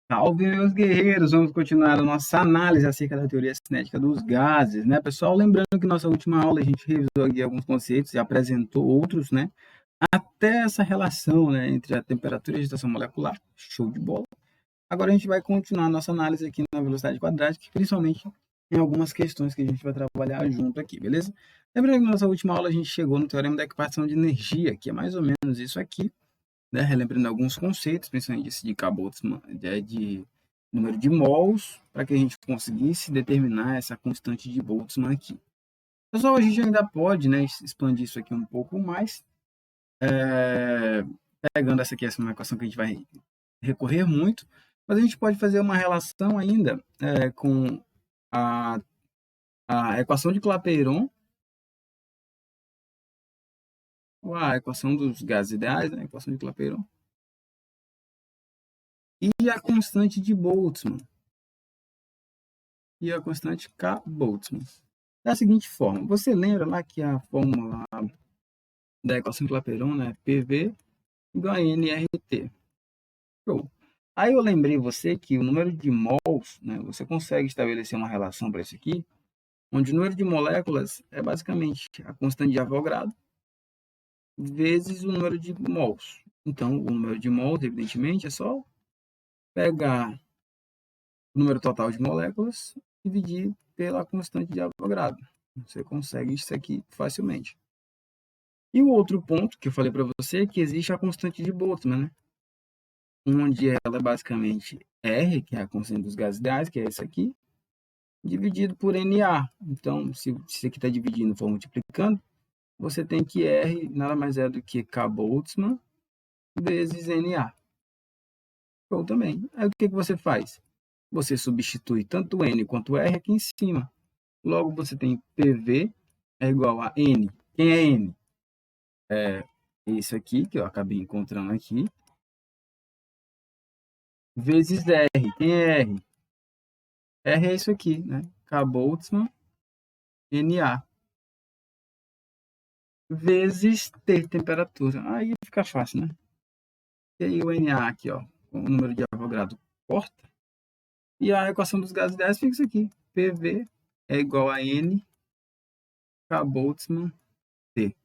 Salve, meus guerreiros! Vamos continuar a nossa análise acerca da teoria cinética dos gases, né, pessoal? Lembrando que nossa última aula a gente revisou aqui alguns conceitos e apresentou outros, né? Até essa relação, né, entre a temperatura e a agitação molecular. Show de bola! Agora a gente vai continuar a nossa análise aqui na velocidade quadrática, principalmente em algumas questões que a gente vai trabalhar junto aqui, beleza? Lembrando que na nossa última aula a gente chegou no teorema da equipação de energia, que é mais ou menos isso aqui, né, relembrando alguns conceitos, principalmente esse de Boltzmann, de número de mols, para que a gente conseguisse determinar essa constante de Boltzmann aqui. Pessoal, a gente ainda pode, né, expandir isso aqui um pouco mais, pegando essa aqui, essa é uma equação que a gente vai recorrer muito, mas a gente pode fazer uma relação ainda com a, a equação de Clapeyron, a equação dos gases ideais, né, a equação de Clapeyron, e a constante de Boltzmann. E a constante K Boltzmann. Da seguinte forma, você lembra lá que a fórmula da equação de Clapeyron, né, PV igual a nRT. Show. Aí eu lembrei você que o número de mols, né, você consegue estabelecer uma relação para isso aqui, onde o número de moléculas é basicamente a constante de Avogadro vezes o número de mols. Então, o número de mols, evidentemente, é só pegar o número total de moléculas e dividir pela constante de Avogadro. Você consegue isso aqui facilmente. E o outro ponto que eu falei para você é que existe a constante de Boltzmann, né? Onde ela é basicamente R, que é a constante dos gases ideais, que é esse aqui, dividido por Na. Então, se você aqui está dividindo for multiplicando, você tem que R nada mais é do que K Boltzmann vezes Na. Ou também. Aí o que você faz? Você substitui tanto N quanto R aqui em cima. Logo, você tem PV é igual a N. Quem é N? É isso aqui, que eu acabei encontrando aqui, vezes R. Quem é R? R é isso aqui, né? K Boltzmann, Na, vezes T, temperatura. Aí fica fácil, né? E aí o Na aqui, ó, o número de Avogadro corta. E a equação dos gases ideais fica isso aqui. PV é igual a N, K Boltzmann, T.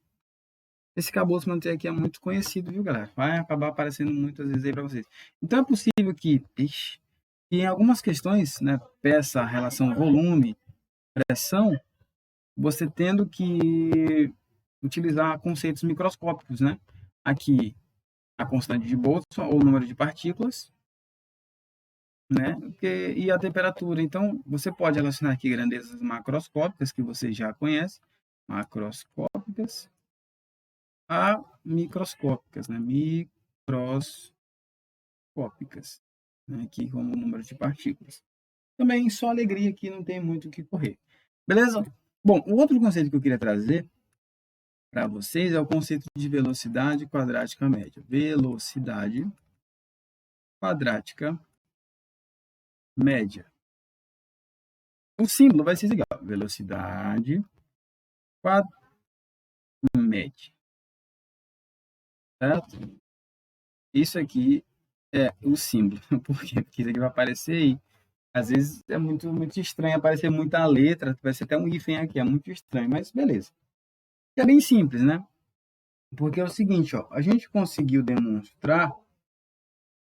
Esse K Boltzmann T aqui é muito conhecido, viu, galera? Vai acabar aparecendo muitas vezes aí para vocês. Então é possível que em algumas questões, né, peça, relação volume, pressão, você tendo que utilizar conceitos microscópicos, né? Aqui, a constante de Boltzmann, ou o número de partículas, né? E a temperatura. Então, você pode relacionar aqui grandezas macroscópicas, que você já conhece, macroscópicas, a microscópicas, né? Microscópicas, né? Aqui como o número de partículas. Também só alegria aqui, não tem muito o que correr. Beleza? Bom, o outro conceito que eu queria trazer para vocês é o conceito de velocidade quadrática média. Velocidade quadrática média. O símbolo vai ser igual. Velocidade quadrática média. Certo? Isso aqui é o símbolo. Por quê? Porque isso aqui vai aparecer aí. Às vezes é muito estranho aparecer muita letra. Vai ser até um hífen aqui. É muito estranho, mas beleza. É bem simples, né? Porque é o seguinte, ó. A gente conseguiu demonstrar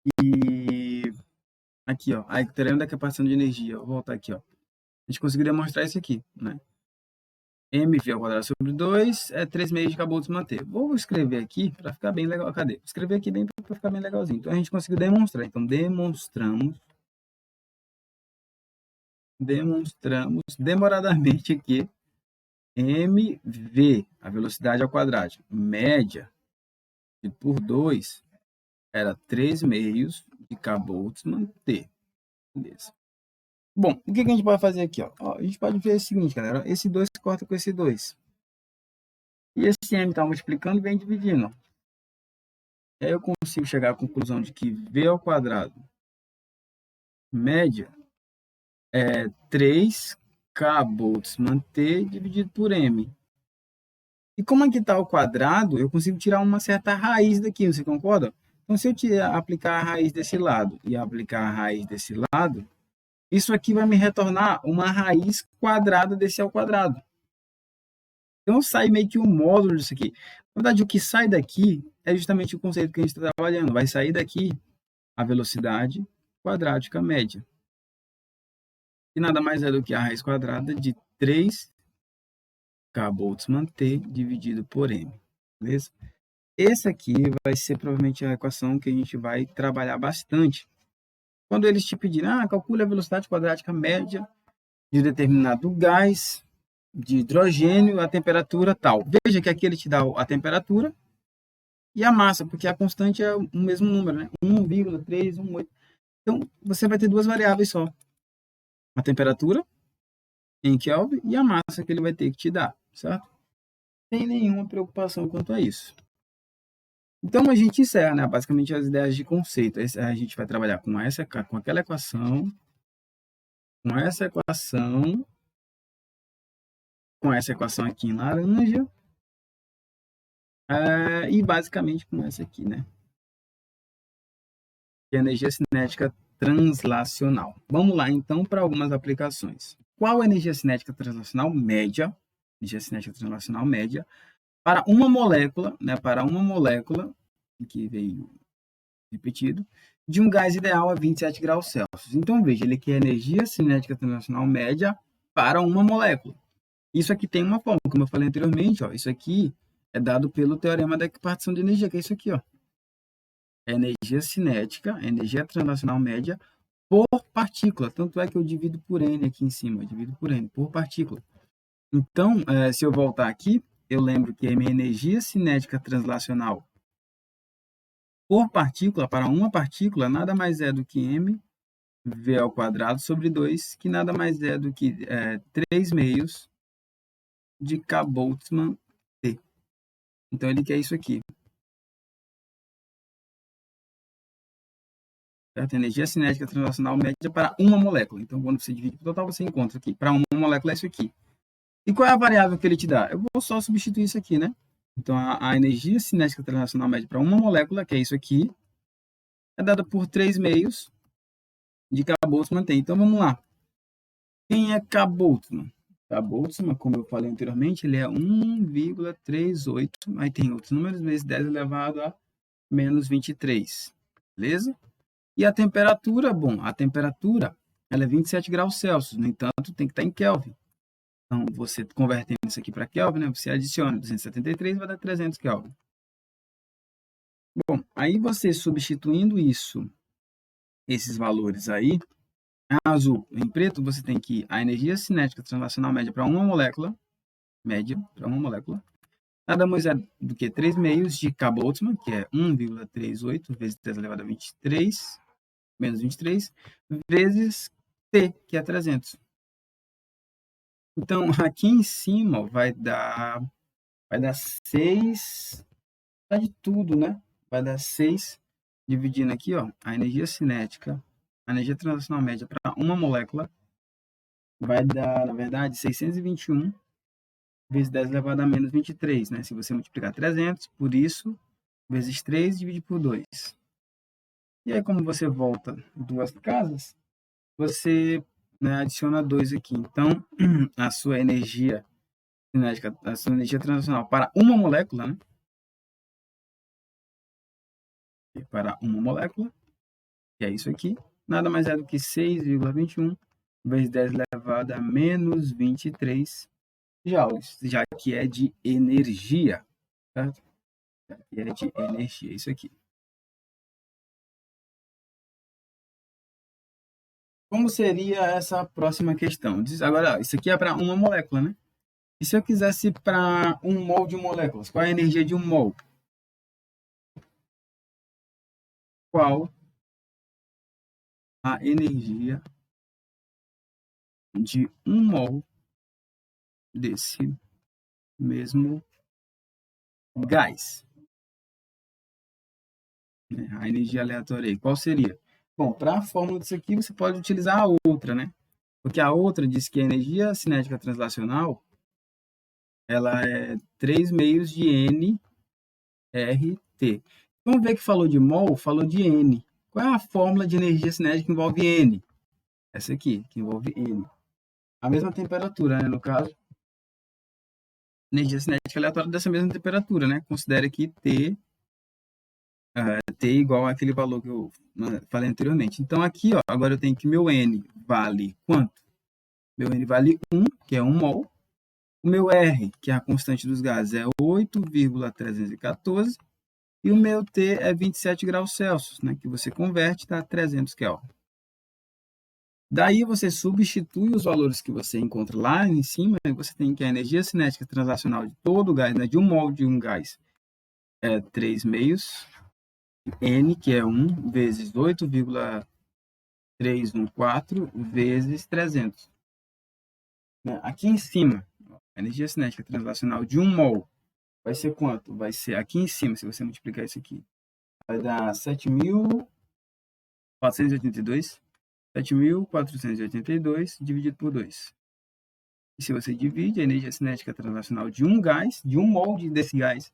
que... Aqui, ó. A teorema da capacidade de energia. Vou voltar aqui, ó. A gente conseguiu demonstrar isso aqui, né? mv ao quadrado sobre 2 é 3 meios de K Boltzmann T. Vou escrever aqui para ficar bem legal. Cadê? Vou escrever aqui bem para ficar bem legalzinho. Então, a gente conseguiu demonstrar. Então, demonstramos demoradamente aqui mv, a velocidade ao quadrado, média por 2, era 3 meios de K Boltzmann T. Beleza. Bom, o que a gente pode fazer aqui? Ó, a gente pode ver o seguinte, galera. Esse 2 corta com esse 2. E esse m está multiplicando e vem dividindo. Aí eu consigo chegar à conclusão de que v ao quadrado média é 3k Boltzmann T dividido por m. E como aqui está ao quadrado, eu consigo tirar uma certa raiz daqui, você concorda? Então, se eu aplicar a raiz desse lado e aplicar a raiz desse lado, isso aqui vai me retornar uma raiz quadrada desse ao quadrado. Então, sai meio que um módulo disso aqui. Na verdade, o que sai daqui é justamente o conceito que a gente está trabalhando. Vai sair daqui a velocidade quadrática média, que nada mais é do que a raiz quadrada de 3K Boltzmann T dividido por M. Beleza? Esse aqui vai ser provavelmente a equação que a gente vai trabalhar bastante. Quando eles te pedirem, calcule a velocidade quadrática média de determinado gás, de hidrogênio, a temperatura tal. Veja que aqui ele te dá a temperatura e a massa, porque a constante é o mesmo número, né? 1,318. Então, você vai ter duas variáveis só. A temperatura em Kelvin e a massa que ele vai ter que te dar, certo? Sem nenhuma preocupação quanto a isso. Então, a gente encerra, né, basicamente as ideias de conceito. A gente vai trabalhar com aquela equação, com essa equação aqui em laranja, e basicamente com essa aqui, né? Que é a energia cinética translacional. Vamos lá, então, para algumas aplicações. Qual a energia cinética translacional média? Energia cinética translacional média para uma molécula, né? Para uma molécula que veio repetido, de um gás ideal a 27 graus Celsius. Então, veja, ele quer energia cinética translacional média para uma molécula. Isso aqui tem uma forma, como eu falei anteriormente, ó, isso aqui é dado pelo teorema da equipartição de energia, que é isso aqui, ó. Energia cinética, energia translacional média por partícula. Tanto é que eu divido por N aqui em cima, eu divido por N, por partícula. Então, se eu voltar aqui, eu lembro que a minha energia cinética translacional por partícula, para uma partícula, nada mais é do que mv ao quadrado sobre 2, que nada mais é do que 3 meios de K Boltzmann T. Então, ele quer isso aqui. Certo? Energia cinética translacional média para uma molécula. Então, quando você divide por total, você encontra aqui. Para uma molécula é isso aqui. E qual é a variável que ele te dá? Eu vou só substituir isso aqui, né? Então, a energia cinética translacional média para uma molécula, que é isso aqui, é dada por 3 meios de K Boltzmann T. Então, vamos lá. Quem é K Boltzmann? K Boltzmann, como eu falei anteriormente, ele é 1,38, aí tem outros números, vezes 10 elevado a menos 23. Beleza? E a temperatura, bom, a temperatura ela é 27 graus Celsius, no entanto, tem que estar em Kelvin. Então, você convertendo isso aqui para Kelvin, né, você adiciona 273 vai dar 300 Kelvin. Bom, aí você substituindo esses valores aí, em azul, em preto, você tem que a energia cinética translacional média para uma molécula, nada mais é do que 3 meios de K Boltzmann, que é 1,38 vezes 10 elevado a 23, menos 23, vezes T, que é 300. Então, aqui em cima vai dar 6, tá de tudo, né? Vai dar 6, dividindo aqui, ó, a energia cinética, a energia translacional média para uma molécula, vai dar, na verdade, 621 vezes 10 elevado a menos 23, né? Se você multiplicar 300 por isso, vezes 3, divide por 2. E aí, como você volta duas casas, você, né, adiciona 2 aqui. Então, a sua energia cinética, a sua energia translacional para uma molécula, né? Para uma molécula, que é isso aqui, nada mais é do que 6,21 vezes 10 elevado a menos 23 joules, já que é de energia, certo? Já que é de energia, isso aqui. Como seria essa próxima questão? Agora, isso aqui é para uma molécula, né? E se eu quisesse para 1 mol de moléculas? Qual é a energia de 1 mol? Qual a energia de 1 mol desse mesmo gás? A energia aleatória aí, qual seria? Bom, para a fórmula disso aqui, você pode utilizar a outra, né? Porque a outra diz que a energia cinética translacional ela é 3 meios de nRT. Vamos ver que falou de mol, falou de N. Qual é a fórmula de energia cinética que envolve N? Essa aqui, que envolve N. A mesma temperatura, né? No caso, energia cinética aleatória dessa mesma temperatura, né? Considere aqui T igual àquele valor que eu falei anteriormente. Então, aqui, ó, agora eu tenho que meu N vale quanto? Meu N vale 1, que é 1 mol. O meu R, que é a constante dos gases, é 8,314. E o meu T é 27 graus Celsius, né? Que você converte, dá 300 Kelvin. Daí você substitui os valores que você encontra lá em cima, e você tem que a energia cinética transacional de todo o gás, né, de um mol de um gás, é 3 meios, N, que é 1, vezes 8,314, vezes 300. Aqui em cima, a energia cinética transacional de um mol vai ser quanto? Vai ser aqui em cima, se você multiplicar isso aqui, vai dar 7.482. 7.482 dividido por 2. E se você divide a energia cinética transacional de um gás, de um mol desse gás,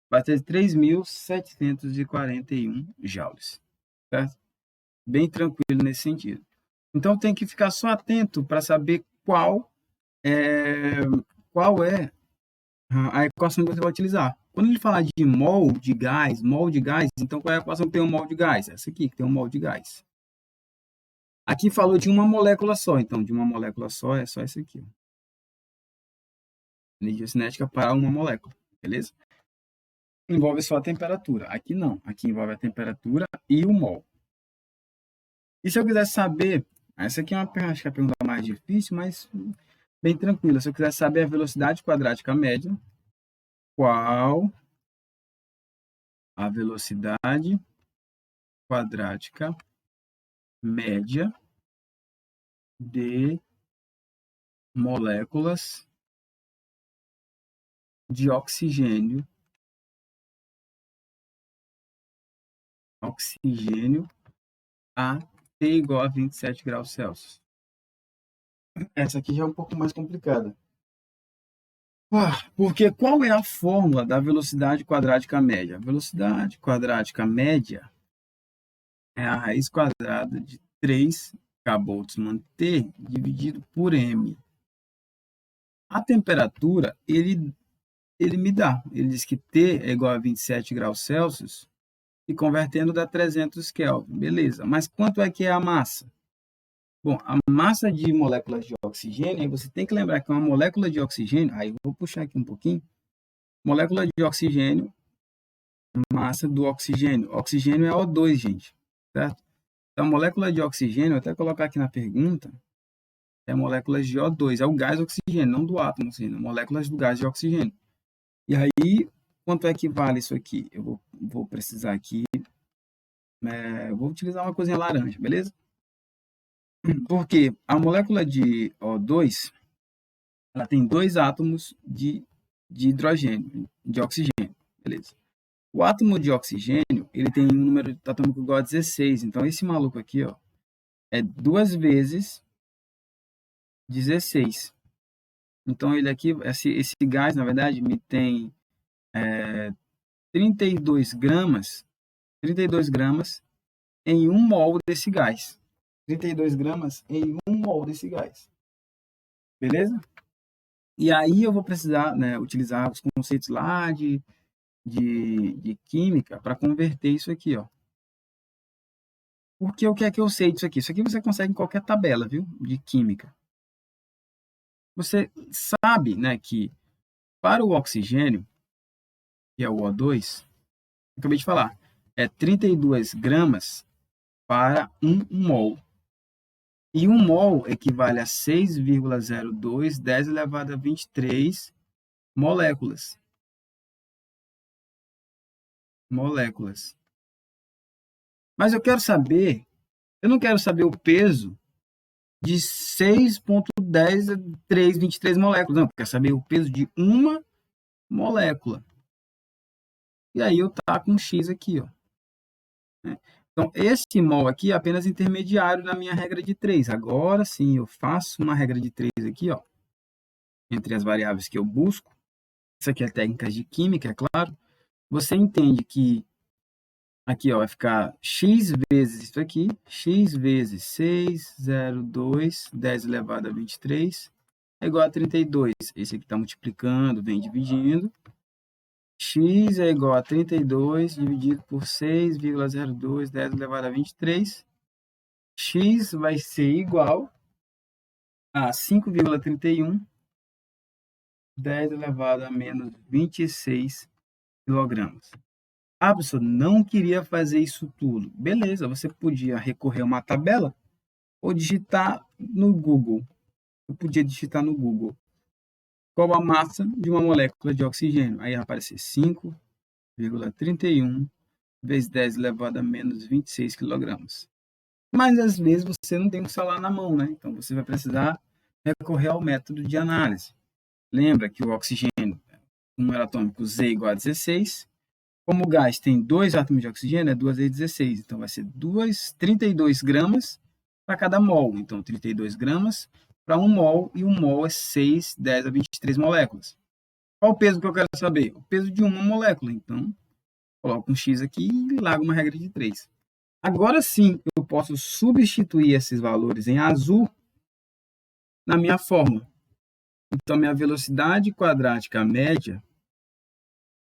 vai ter 3.741 joules. Certo? Bem tranquilo nesse sentido. Então tem que ficar só atento para saber qual é a equação que você vai utilizar. Quando ele falar de mol de gás, então qual é a equação que tem um mol de gás? Essa aqui, que tem um mol de gás. Aqui falou de uma molécula só, então de uma molécula só é só isso aqui. Energia cinética para uma molécula, beleza? Envolve só a temperatura. Aqui não, aqui envolve a temperatura e o mol. E se eu quiser saber, essa aqui é acho que é a pergunta mais difícil, mas bem tranquila. Se eu quiser saber a velocidade quadrática média, qual a velocidade quadrática média de moléculas de oxigênio a T igual a 27 graus Celsius. Essa aqui já é um pouco mais complicada. Porque qual é a fórmula da velocidade quadrática média? A velocidade quadrática média é a raiz quadrada de 3k/T dividido por m. A temperatura, ele me dá. Ele diz que T é igual a 27 graus Celsius e convertendo dá 300 Kelvin. Beleza. Mas quanto é que é a massa? Bom, a massa de moléculas de oxigênio, aí você tem que lembrar que uma molécula de oxigênio, aí eu vou puxar aqui um pouquinho, molécula de oxigênio, massa do oxigênio. Oxigênio é O2, gente, certo? Então, a molécula de oxigênio, vou até colocar aqui na pergunta, é moléculas de O2, é o gás oxigênio, não do átomo, assim, moléculas do gás de oxigênio. E aí, quanto é que vale isso aqui? Eu vou precisar aqui, vou utilizar uma coisinha laranja, beleza? Porque a molécula de O2, ela tem 2 átomos de hidrogênio, de oxigênio, beleza? O átomo de oxigênio, ele tem um número atômico igual a 16, então esse maluco aqui, ó, é 2 vezes 16. Então ele aqui, esse gás, na verdade, me tem 32 gramas em 1 mol desse gás. 32 gramas em 1 mol desse gás. Beleza? E aí eu vou precisar, né, utilizar os conceitos lá de química para converter isso aqui, ó. Porque o que é que eu sei disso aqui? Isso aqui você consegue em qualquer tabela, viu? De química. Você sabe, né, que para o oxigênio, que é o O2, acabei de falar, é 32 gramas para 1 mol. E 1 mol equivale a 6,02 10 elevado a 23 moléculas. Mas eu não quero saber o peso de 6,10 a 23 moléculas. Não, eu quero saber o peso de uma molécula. E aí eu tá com X aqui, ó. Então, esse mol aqui é apenas intermediário na minha regra de 3. Agora sim, eu faço uma regra de 3 aqui, ó, entre as variáveis que eu busco. Isso aqui é técnicas de química, é claro. Você entende que Aqui, ó, vai ficar x vezes isso aqui, x vezes 602, 10 elevado a 23, é igual a 32. Esse aqui está multiplicando, vem dividindo. X é igual a 32 dividido por 6,02, 10 elevado a 23. X vai ser igual a 5,31, 10 elevado a menos 26 quilogramas. Ah, professor, não queria fazer isso tudo. Beleza, você podia recorrer a uma tabela ou digitar no Google. Eu podia digitar no Google qual a massa de uma molécula de oxigênio. Aí vai aparecer 5,31 vezes 10 elevado a menos 26 quilogramas. Mas às vezes você não tem o celular na mão, né? Então você vai precisar recorrer ao método de análise. Lembra que o oxigênio, o número atômico Z igual a 16. Como o gás tem 2 átomos de oxigênio, é 2 vezes 16. Então vai ser 32 gramas para cada mol. Então 32 gramas para 1 mol, e 1 mol é 6, 10 a 23 moléculas. Qual o peso que eu quero saber? O peso de uma molécula. Então, coloco um X aqui e largo uma regra de 3. Agora sim, eu posso substituir esses valores em azul na minha fórmula. Então, minha velocidade quadrática média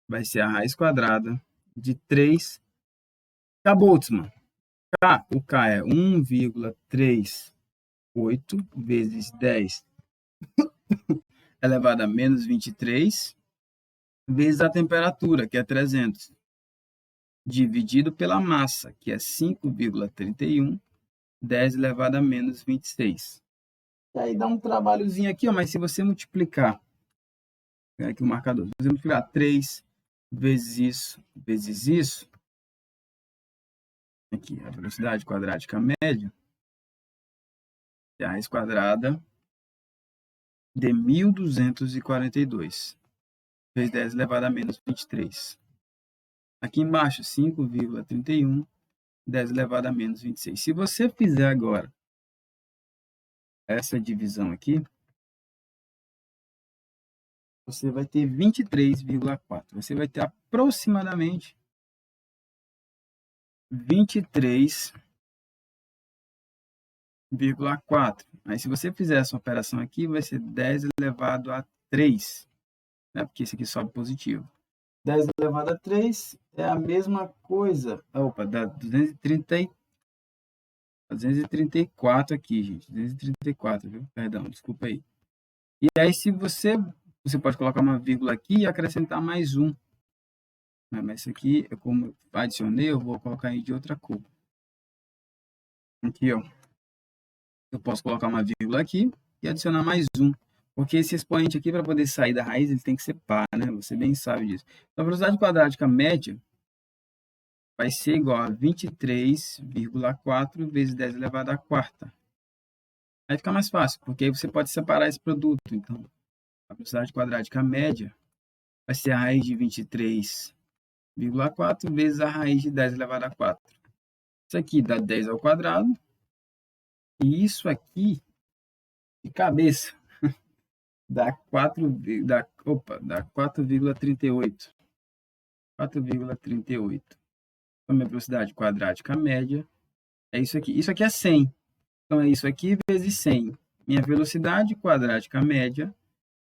vai ser a raiz quadrada de 3 K Boltzmann. O K é 1,38 vezes 10 elevado a menos 23, vezes a temperatura, que é 300, dividido pela massa, que é 5,31, 10 elevado a menos 26. E aí dá um trabalhozinho aqui, ó, mas se você multiplicar, aqui o marcador, se você multiplicar 3 vezes isso, aqui a velocidade quadrática média, é a raiz quadrada de 1.242, vezes 10 elevado a menos 23. Aqui embaixo, 5,31, 10 elevado a menos 26. Se você fizer agora essa divisão aqui, você vai ter 23,4. Você vai ter aproximadamente 23,4. Aí, se você fizer essa operação aqui, vai ser 10 elevado a 3, né? Porque esse aqui sobe positivo. 10 elevado a 3 é a mesma coisa. Opa, dá 234 aqui, gente. 234, viu? Perdão, desculpa aí. E aí, se você pode colocar uma vírgula aqui e acrescentar mais um. Mas isso aqui, como eu adicionei, eu vou colocar aí de outra cor. Aqui, ó. Eu posso colocar uma vírgula aqui e adicionar mais um. Porque esse expoente aqui, para poder sair da raiz, ele tem que ser par, né? Você bem sabe disso. Então, a velocidade quadrática média vai ser igual a 23,4 vezes 10 elevado à quarta. Aí fica mais fácil, porque aí você pode separar esse produto. Então, a velocidade quadrática média vai ser a raiz de 23,4 vezes a raiz de 10 elevado a 4. Isso aqui dá 10 ao quadrado. E isso aqui, de cabeça, dá 4,38. 4,38. Então, minha velocidade quadrática média é isso aqui. Isso aqui é 100. Então, é isso aqui vezes 100. Minha velocidade quadrática média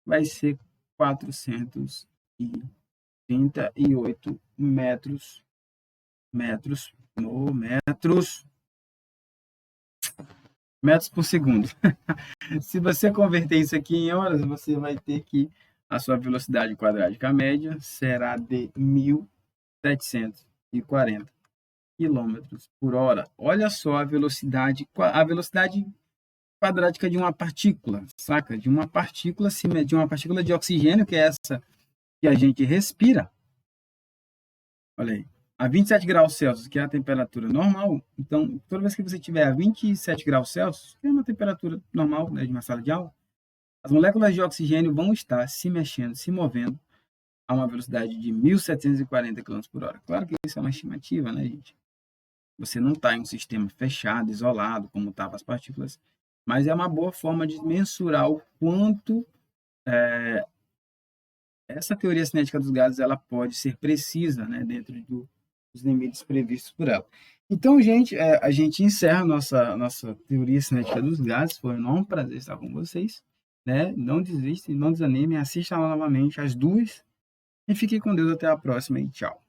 vai ser 438 metros por segundo. Se você converter isso aqui em horas, você vai ter que a sua velocidade quadrática média será de 1.740 quilômetros por hora. Olha só a velocidade quadrática de uma partícula, saca? De uma partícula de oxigênio, que é essa que a gente respira. Olha aí. A 27 graus Celsius, que é a temperatura normal. Então, toda vez que você tiver a 27 graus Celsius, que é uma temperatura normal, né, de uma sala de aula, as moléculas de oxigênio vão estar se mexendo, se movendo a uma velocidade de 1.740 km por hora. Claro que isso é uma estimativa, né, gente? Você não está em um sistema fechado, isolado, como estavam as partículas, mas é uma boa forma de mensurar o quanto essa teoria cinética dos gases ela pode ser precisa, né, dentro os limites previstos por ela. Então, gente, a gente encerra nossa teoria cinética dos gases. Foi um enorme prazer estar com vocês. Né? Não desistem, não desanimem, assistam lá novamente as duas. E fiquem com Deus até a próxima e tchau.